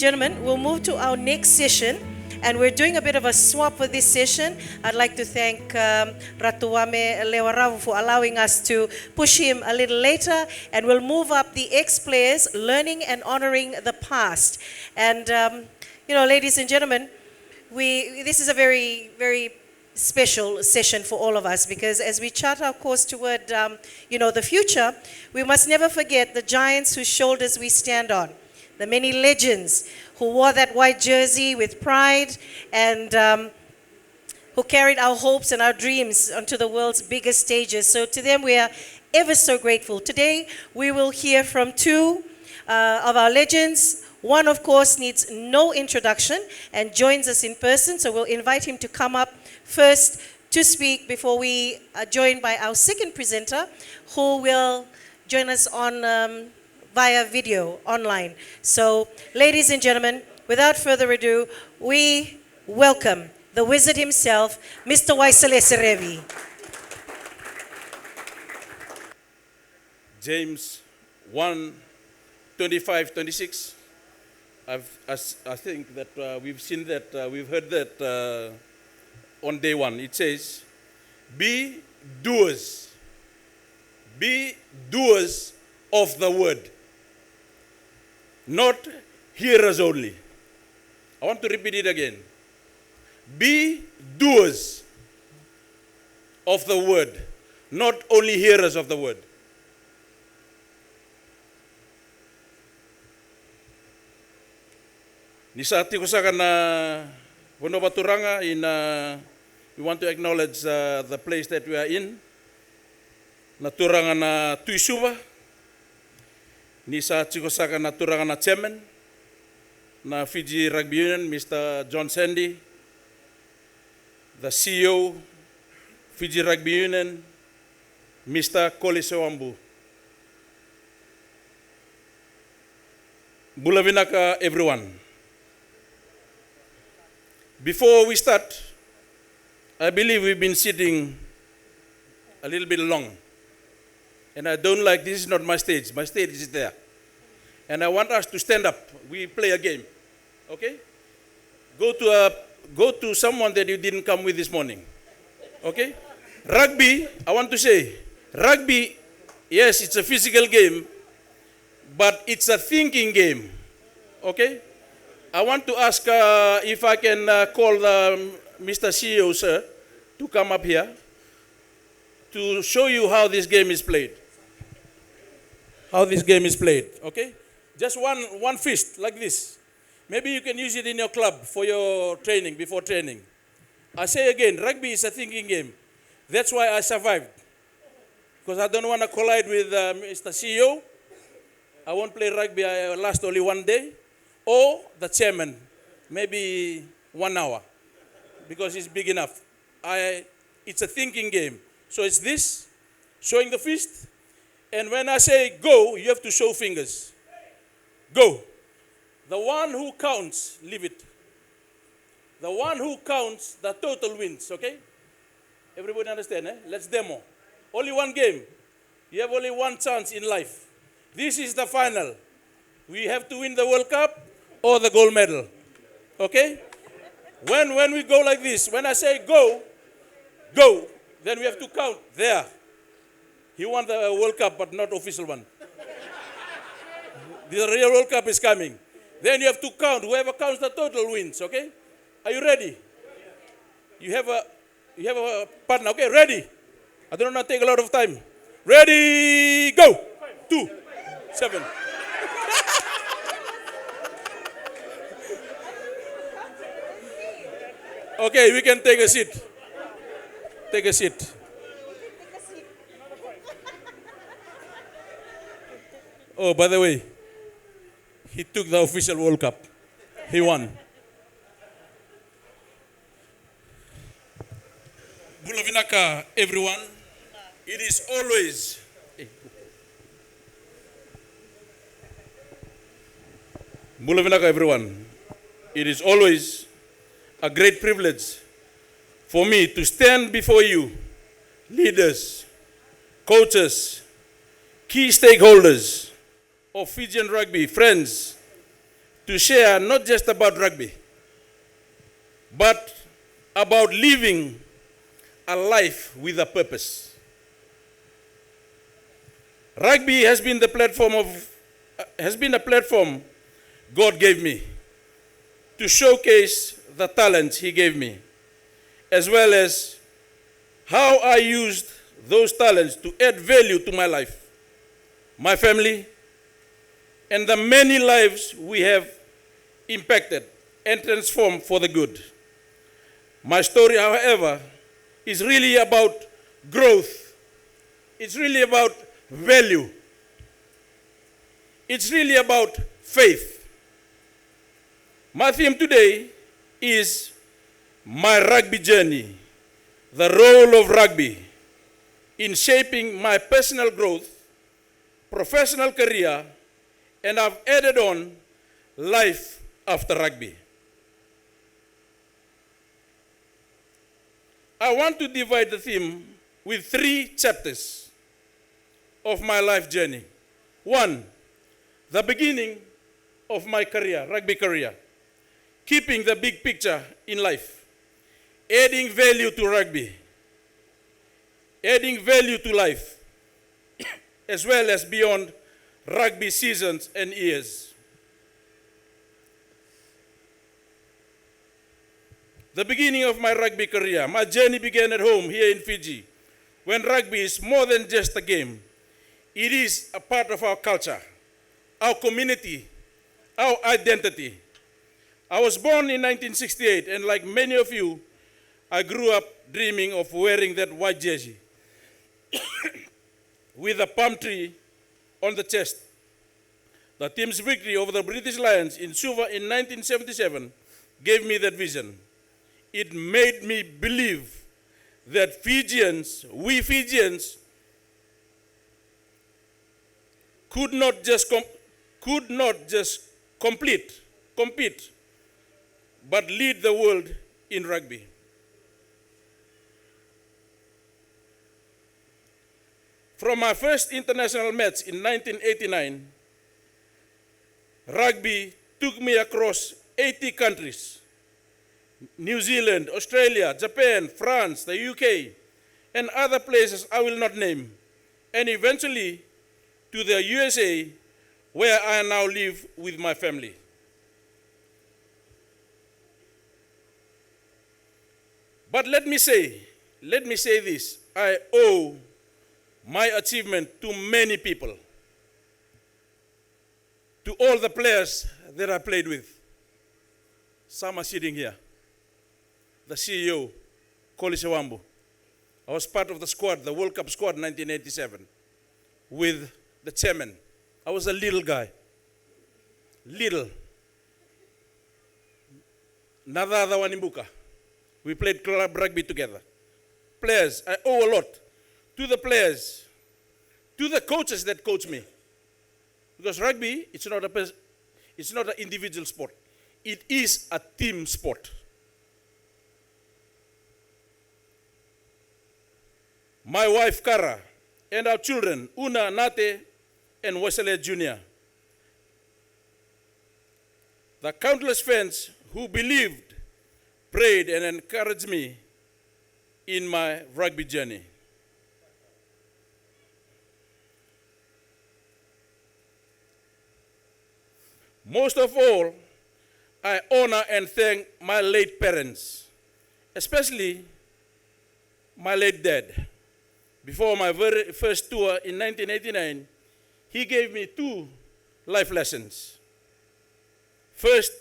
gentlemen, we'll move to our next session. And we're doing a bit of a swap for this session. I'd like to thank Ratuwame Lewaravu for allowing us to push him a little later. And we'll move up the ex-players, learning and honoring the past. And, ladies and gentlemen, this is a very, very special session for all of us, because as we chart our course toward, the future, we must never forget the giants whose shoulders we stand on, the many legends who wore that white jersey with pride and who carried our hopes and our dreams onto the world's biggest stages. So to them, we are ever so grateful. Today, we will hear from two of our legends. One, of course, needs no introduction and joins us in person. So we'll invite him to come up first to speak before we are joined by our second presenter, who will join us on via video online. So, ladies and gentlemen, without further ado, we welcome the wizard himself, Mr. Waisale Serevi. James 1:25-26. I think that we've seen that, we've heard that on day one. It says, be doers of the word, not hearers only. I want to repeat it again. Be doers of the word, not only hearers of the word. Nisati ko sa kana Wono Baturanga we want to acknowledge the place that we are in. Naturanga na Tuisuba. Nisa Chikosaka Naturanga na chairman na Fiji Rugby Union, Mr. John Sandy, the CEO, Fiji Rugby Union, Mr. Kolisewambu. Bulavinaka, everyone. Before we start, I believe we've been sitting a little bit long. And I don't like, this is not my stage. My stage is there. And I want us to stand up. We play a game. Okay? Go to someone that you didn't come with this morning. Okay? Rugby, I want to say, rugby, yes, it's a physical game, but it's a thinking game. Okay? I want to ask if I can call Mr. CEO, sir, to come up here to show you how this game is played. How this game is played, okay? Just one fist, like this. Maybe you can use it in your club for your training, before training. I say again, rugby is a thinking game. That's why I survived. Because I don't want to collide with Mr. CEO. I won't play rugby, I last only one day. Or the chairman, maybe 1 hour. Because he's big enough. It's a thinking game. So it's this, showing the fist. And when I say go, you have to show fingers. Go. The one who counts, leave it. The one who counts, the total wins, okay? Everybody understand, eh? Let's demo. Only one game. You have only one chance in life. This is the final. We have to win the World Cup or the gold medal, okay? When we go like this, when I say go, go, then we have to count there. He won the World Cup, but not official one. The real World Cup is coming. Then you have to count. Whoever counts the total wins, okay? Are you ready? You have a partner, okay? Ready? I don't want to take a lot of time. Ready, go! 2, 7. Okay, we can take a seat. Take a seat. Oh, by the way, he took the official World Cup. He won. Bulavinaka, everyone. It is always Bulavinaka, everyone. It is always a great privilege for me to stand before you, leaders, coaches, key stakeholders of Fijian rugby, friends, to share not just about rugby, but about living a life with a purpose. Rugby has been a platform God gave me to showcase the talents He gave me, as well as how I used those talents to add value to my life, my family, and the many lives we have impacted and transformed for the good. My story, however, is really about growth. It's really about value. It's really about faith. My theme today is my rugby journey, the role of rugby in shaping my personal growth, professional career, and I've added on life after rugby. I want to divide the theme with 3 chapters of my life journey. 1, the beginning of my career, rugby career, keeping the big picture in life, adding value to rugby, adding value to life, as well as beyond rugby seasons and years. The beginning of my rugby career, my journey began at home here in Fiji, when rugby is more than just a game. It is a part of our culture, our community, our identity. I was born in 1968, and like many of you, I grew up dreaming of wearing that white jersey with a palm tree on the chest. The team's victory over the British Lions in Suva in 1977 gave me that vision. It made me believe that we Fijians, could not just compete, but lead the world in rugby. From my first international match in 1989, rugby took me across 80 countries: New Zealand, Australia, Japan, France, the UK, and other places I will not name, and eventually to the USA, where I now live with my family. But let me say this, I owe my achievement to many people, to all the players that I played with. Some are sitting here. The CEO, Koli Sewambu. I was part of the squad, the World Cup squad in 1987, with the chairman. I was a little guy. Little. Nadada Wanimbuka. We played club rugby together. Players, I owe a lot to the players, to the coaches that coach me. Because rugby, it's not an individual sport. It is a team sport. My wife, Kara, and our children, Una, Nate, and Waisale Jr. The countless fans who believed, prayed, and encouraged me in my rugby journey. Most of all, I honor and thank my late parents, especially my late dad. Before my very first tour in 1989, he gave me 2 life lessons. First,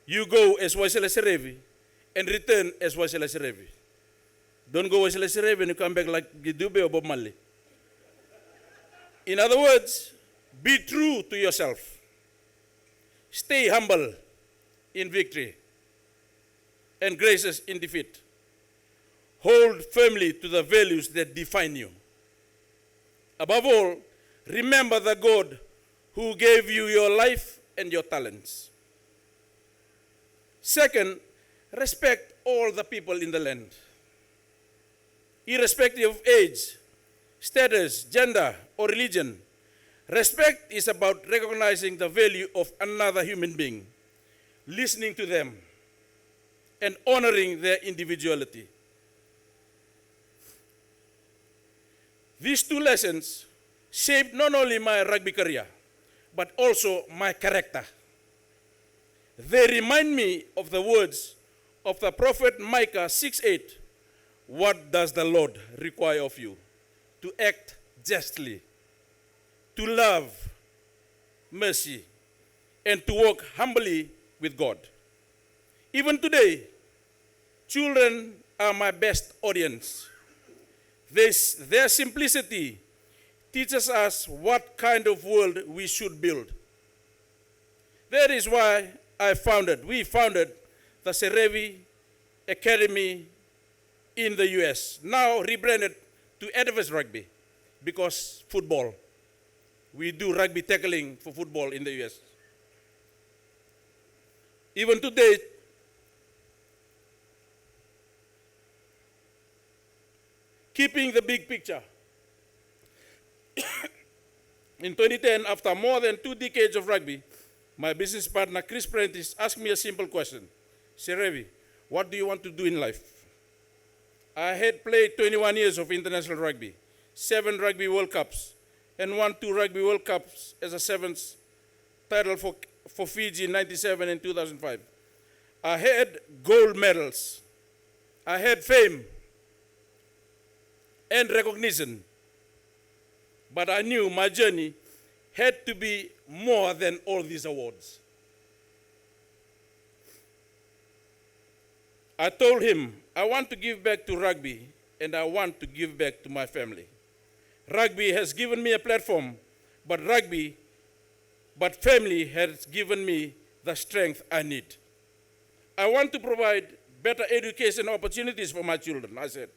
you go as Waisale Serevi and return as Waisale Serevi. Don't go Waisale Serevi and you come back like Gidube or Bob Marley. In other words, be true to yourself. Stay humble in victory and gracious in defeat. Hold firmly to the values that define you. Above all, remember the God who gave you your life and your talents. Second, respect all the people in the land, irrespective of age, status, gender, or religion. Respect is about recognizing the value of another human being, listening to them, and honoring their individuality. These two lessons shaped not only my rugby career, but also my character. They remind me of the words of the prophet Micah 6:8. What does the Lord require of you? To act justly, to love mercy, and to walk humbly with God. Even today, children are my best audience. Their simplicity teaches us what kind of world we should build. That is why we founded the Serevi Academy in the US, now rebranded to Adverse Rugby, because football. We do rugby tackling for football in the US. Even today, keeping the big picture. In 2010, after more than 2 decades of rugby, my business partner, Chris Prentice, asked me a simple question. Serevi, what do you want to do in life? I had played 21 years of international rugby, 7 Rugby World Cups, and won 2 Rugby World Cups as a 7th title for Fiji in 97 and 2005. I had gold medals. I had fame and recognition. But I knew my journey had to be more than all these awards. I told him, I want to give back to rugby, and I want to give back to my family. Rugby has given me a platform, but family has given me the strength I need. I want to provide better education opportunities for my children, I said.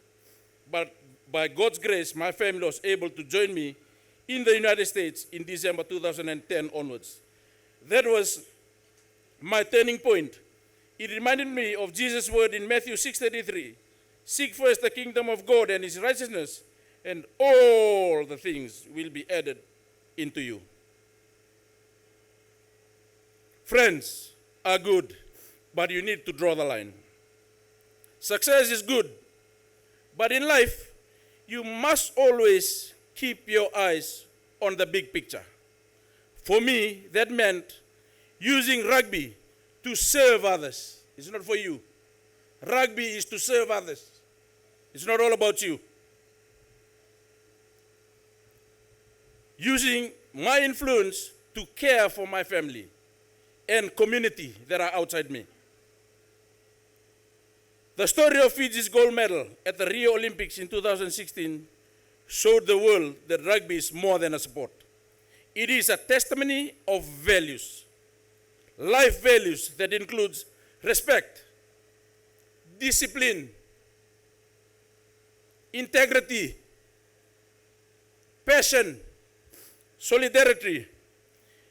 But by God's grace, my family was able to join me in the United States in December 2010 onwards. That was my turning point. It reminded me of Jesus' word in Matthew 6:33. Seek first the kingdom of God and his righteousness, and all the things will be added into you. Friends are good, but you need to draw the line. Success is good, but in life, you must always keep your eyes on the big picture. For me, that meant using rugby to serve others. It's not for you. Rugby is to serve others. It's not all about you. Using my influence to care for my family and community that are outside me. The story of Fiji's gold medal at the Rio Olympics in 2016 showed the world that rugby is more than a sport. It is a testimony of values, life values that includes respect, discipline, integrity, passion, solidarity.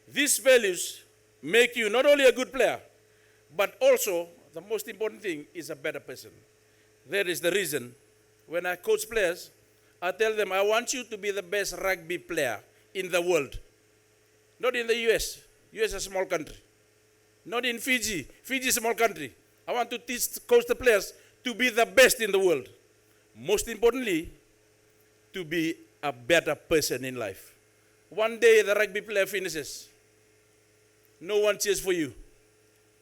These values make you not only a good player, but also, the most important thing, is a better person. That is the reason when I coach players, I tell them, I want you to be the best rugby player in the world. Not in the US. US is a small country. Not in Fiji. Fiji is a small country. I want to coach the players to be the best in the world. Most importantly, to be a better person in life. One day the rugby player finishes. No one cheers for you.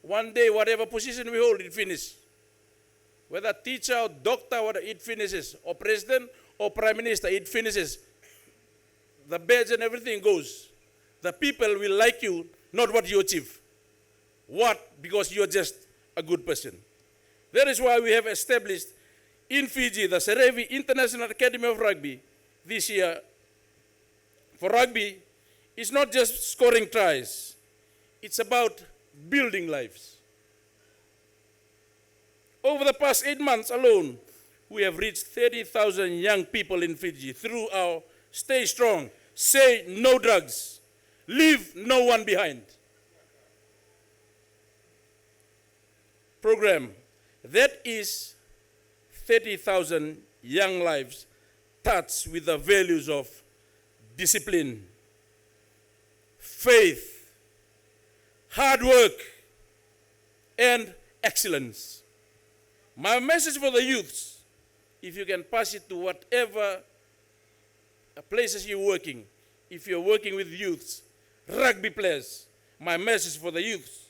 One day, whatever position we hold, it finishes. Whether teacher or doctor, it finishes. Or president or prime minister, it finishes. The badge and everything goes. The people will like you, not what you achieve. What? Because you're just a good person. That is why we have established in Fiji the Serevi International Academy of Rugby this year. For rugby, it's not just scoring tries. It's about building lives. Over the past 8 months alone, we have reached 30,000 young people in Fiji through our Stay Strong, Say No Drugs, Leave No One Behind program. That is 30,000 young lives touched with the values of discipline, faith, hard work, and excellence. My message for the youths, if you can pass it to whatever places you're working, if you're working with youths, rugby players, my message for the youths,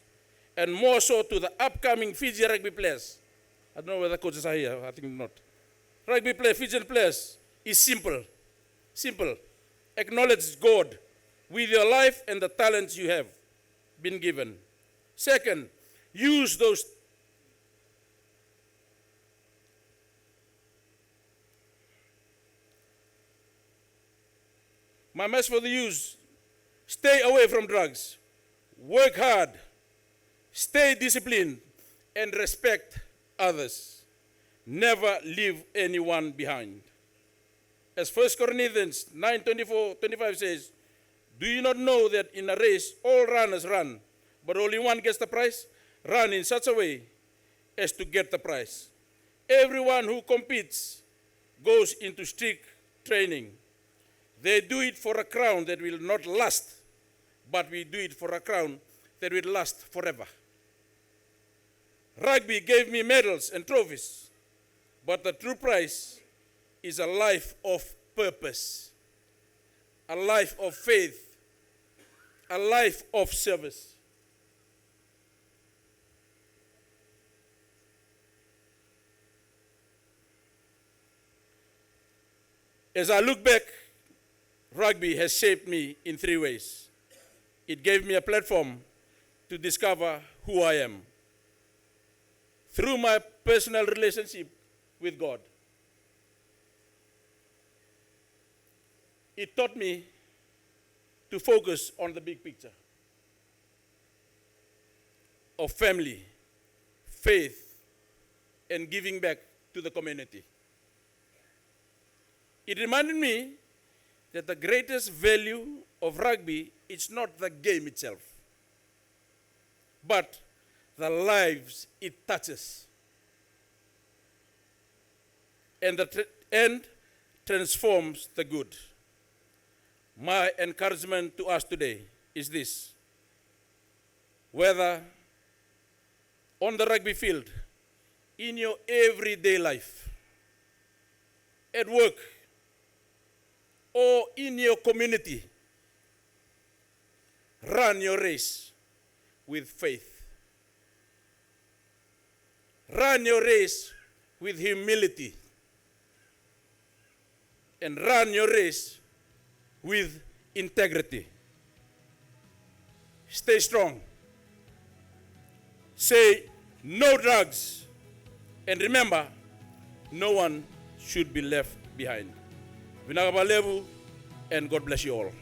and more so to the upcoming Fiji rugby players. I don't know whether coaches are here, I think not. Rugby players, Fijian players, is simple. Simple. Acknowledge God with your life and the talents you have been given. Second, use those. My message for the youth, stay away from drugs, work hard, stay disciplined, and respect others. Never leave anyone behind. As 1 Corinthians 9:24-25 says, do you not know that in a race all runners run, but only one gets the prize? Run in such a way as to get the prize. Everyone who competes goes into strict training. They do it for a crown that will not last, but we do it for a crown that will last forever. Rugby gave me medals and trophies, but the true prize is a life of purpose, a life of faith, a life of service. As I look back, rugby has shaped me in 3 ways. It gave me a platform to discover who I am through my personal relationship with God. It taught me to focus on the big picture of family, faith, and giving back to the community. It reminded me that the greatest value of rugby is not the game itself, but the lives it touches and transforms the good. My encouragement to us today is this: whether on the rugby field, in your everyday life, at work, or in your community, run your race with faith. Run your race with humility. And run your race with integrity. Stay strong. Say no drugs. And remember, no one should be left behind. Vinagabalevu, and God bless you all.